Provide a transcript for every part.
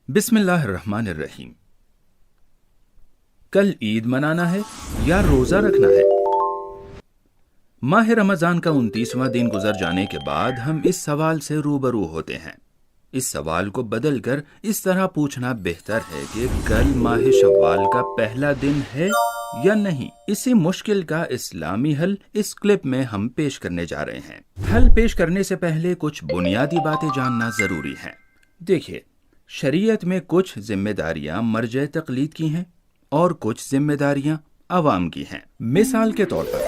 بسم اللہ الرحمن الرحیم۔ کل عید منانا ہے یا روزہ رکھنا ہے؟ ماہ رمضان کا 29واں دن گزر جانے کے بعد ہم اس سوال سے روبرو ہوتے ہیں۔ اس سوال کو بدل کر اس طرح پوچھنا بہتر ہے کہ کل ماہ شوال کا پہلا دن ہے یا نہیں۔ اسی مشکل کا اسلامی حل اس کلپ میں ہم پیش کرنے جا رہے ہیں۔ حل پیش کرنے سے پہلے کچھ بنیادی باتیں جاننا ضروری ہے۔ دیکھیے، شریعت میں کچھ ذمہ داریاں مرجع تقلید کی ہیں اور کچھ ذمہ داریاں عوام کی ہیں۔ مثال کے طور پر،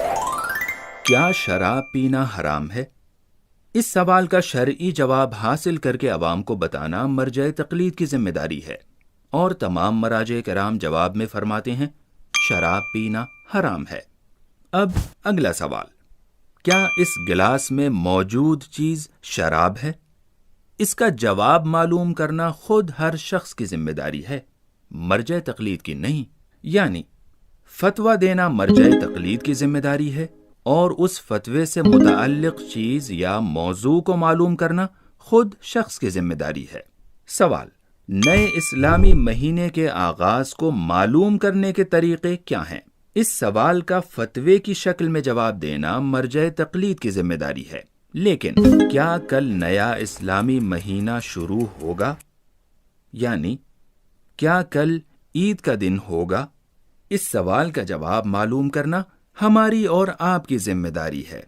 کیا شراب پینا حرام ہے؟ اس سوال کا شرعی جواب حاصل کر کے عوام کو بتانا مرجع تقلید کی ذمہ داری ہے، اور تمام مراجع کرام جواب میں فرماتے ہیں شراب پینا حرام ہے۔ اب اگلا سوال، کیا اس گلاس میں موجود چیز شراب ہے؟ اس کا جواب معلوم کرنا خود ہر شخص کی ذمہ داری ہے، مرجع تقلید کی نہیں۔ یعنی فتویٰ دینا مرجع تقلید کی ذمہ داری ہے، اور اس فتوے سے متعلق چیز یا موضوع کو معلوم کرنا خود شخص کی ذمہ داری ہے۔ سوال، نئے اسلامی مہینے کے آغاز کو معلوم کرنے کے طریقے کیا ہیں؟ اس سوال کا فتوے کی شکل میں جواب دینا مرجع تقلید کی ذمہ داری ہے، لیکن کیا کل نیا اسلامی مہینہ شروع ہوگا؟ یعنی کیا کل عید کا دن ہوگا؟ اس سوال کا جواب معلوم کرنا ہماری اور آپ کی ذمہ داری ہے،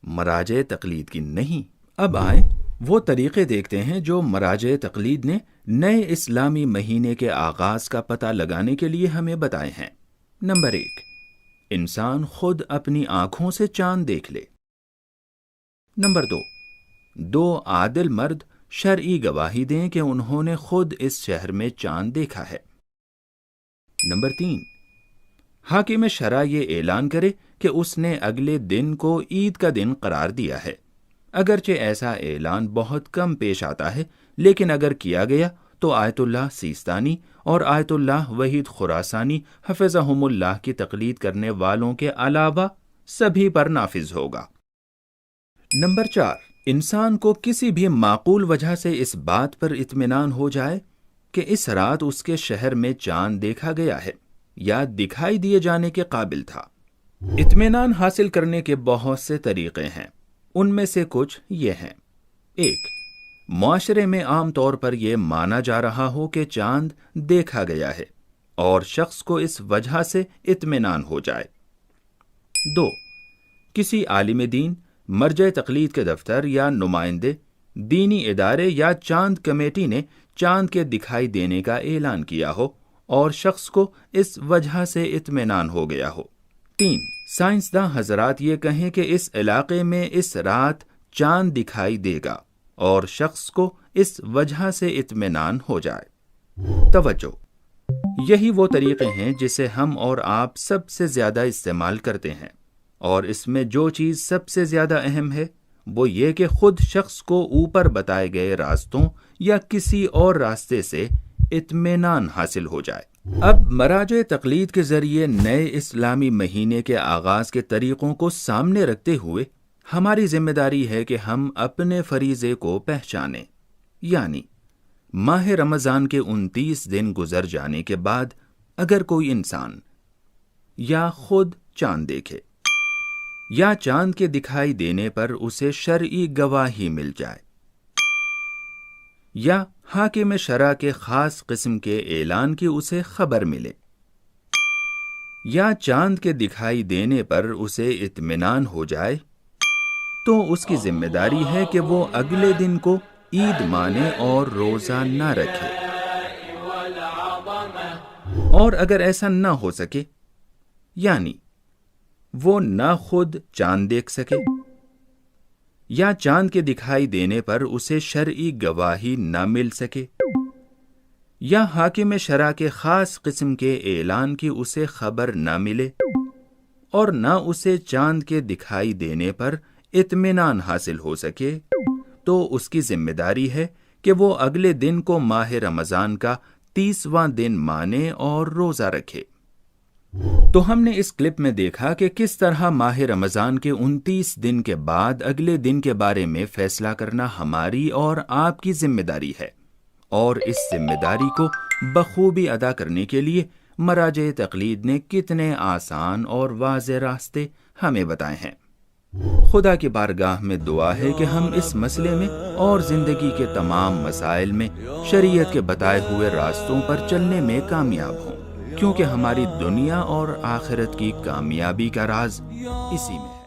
مراجع تقلید کی نہیں۔ اب آئیں وہ طریقے دیکھتے ہیں جو مراجع تقلید نے نئے اسلامی مہینے کے آغاز کا پتہ لگانے کے لیے ہمیں بتائے ہیں۔ نمبر 1، انسان خود اپنی آنکھوں سے چاند دیکھ لے۔ نمبر 2، دو عادل مرد شرعی گواہی دیں کہ انہوں نے خود اس شہر میں چاند دیکھا ہے۔ نمبر 3، حاکم شرع یہ اعلان کرے کہ اس نے اگلے دن کو عید کا دن قرار دیا ہے۔ اگرچہ ایسا اعلان بہت کم پیش آتا ہے، لیکن اگر کیا گیا تو آیت اللہ سیستانی اور آیت اللہ وحید خراسانی حفظہم اللہ کی تقلید کرنے والوں کے علاوہ سبھی پر نافذ ہوگا۔ نمبر 4، انسان کو کسی بھی معقول وجہ سے اس بات پر اطمینان ہو جائے کہ اس رات اس کے شہر میں چاند دیکھا گیا ہے یا دکھائی دیے جانے کے قابل تھا۔ اطمینان حاصل کرنے کے بہت سے طریقے ہیں، ان میں سے کچھ یہ ہیں۔ 1، معاشرے میں عام طور پر یہ مانا جا رہا ہو کہ چاند دیکھا گیا ہے اور شخص کو اس وجہ سے اطمینان ہو جائے۔ 2، کسی عالم دین، مرجع تقلید کے دفتر یا نمائندے، دینی ادارے یا چاند کمیٹی نے چاند کے دکھائی دینے کا اعلان کیا ہو اور شخص کو اس وجہ سے اطمینان ہو گیا ہو۔ 3، سائنسداں حضرات یہ کہیں کہ اس علاقے میں اس رات چاند دکھائی دے گا اور شخص کو اس وجہ سے اطمینان ہو جائے۔ توجہ، یہی وہ طریقے ہیں جسے ہم اور آپ سب سے زیادہ استعمال کرتے ہیں، اور اس میں جو چیز سب سے زیادہ اہم ہے وہ یہ کہ خود شخص کو اوپر بتائے گئے راستوں یا کسی اور راستے سے اطمینان حاصل ہو جائے۔ اب مراجع تقلید کے ذریعے نئے اسلامی مہینے کے آغاز کے طریقوں کو سامنے رکھتے ہوئے ہماری ذمہ داری ہے کہ ہم اپنے فریضے کو پہچانیں۔ یعنی ماہ رمضان کے 29 دن گزر جانے کے بعد اگر کوئی انسان یا خود چاند دیکھے یا چاند کے دکھائی دینے پر اسے شرعی گواہی مل جائے، یا حاکم شرع کے خاص قسم کے اعلان کی اسے خبر ملے، یا چاند کے دکھائی دینے پر اسے اطمینان ہو جائے، تو اس کی ذمہ داری ہے کہ وہ اگلے دن کو عید مانے اور روزہ نہ رکھے۔ اور اگر ایسا نہ ہو سکے، یعنی وہ نہ خود چاند دیکھ سکے یا چاند کے دکھائی دینے پر اسے شرعی گواہی نہ مل سکے، یا حاکم شرع کے خاص قسم کے اعلان کی اسے خبر نہ ملے، اور نہ اسے چاند کے دکھائی دینے پر اطمینان حاصل ہو سکے، تو اس کی ذمہ داری ہے کہ وہ اگلے دن کو ماہ رمضان کا 30واں دن مانے اور روزہ رکھے۔ تو ہم نے اس کلپ میں دیکھا کہ کس طرح ماہ رمضان کے 29 دن کے بعد اگلے دن کے بارے میں فیصلہ کرنا ہماری اور آپ کی ذمہ داری ہے، اور اس ذمہ داری کو بخوبی ادا کرنے کے لیے مراجع تقلید نے کتنے آسان اور واضح راستے ہمیں بتائے ہیں۔ خدا کی بارگاہ میں دعا ہے کہ ہم اس مسئلے میں اور زندگی کے تمام مسائل میں شریعت کے بتائے ہوئے راستوں پر چلنے میں کامیاب ہوں، کیونکہ ہماری دنیا اور آخرت کی کامیابی کا راز اسی میں ہے۔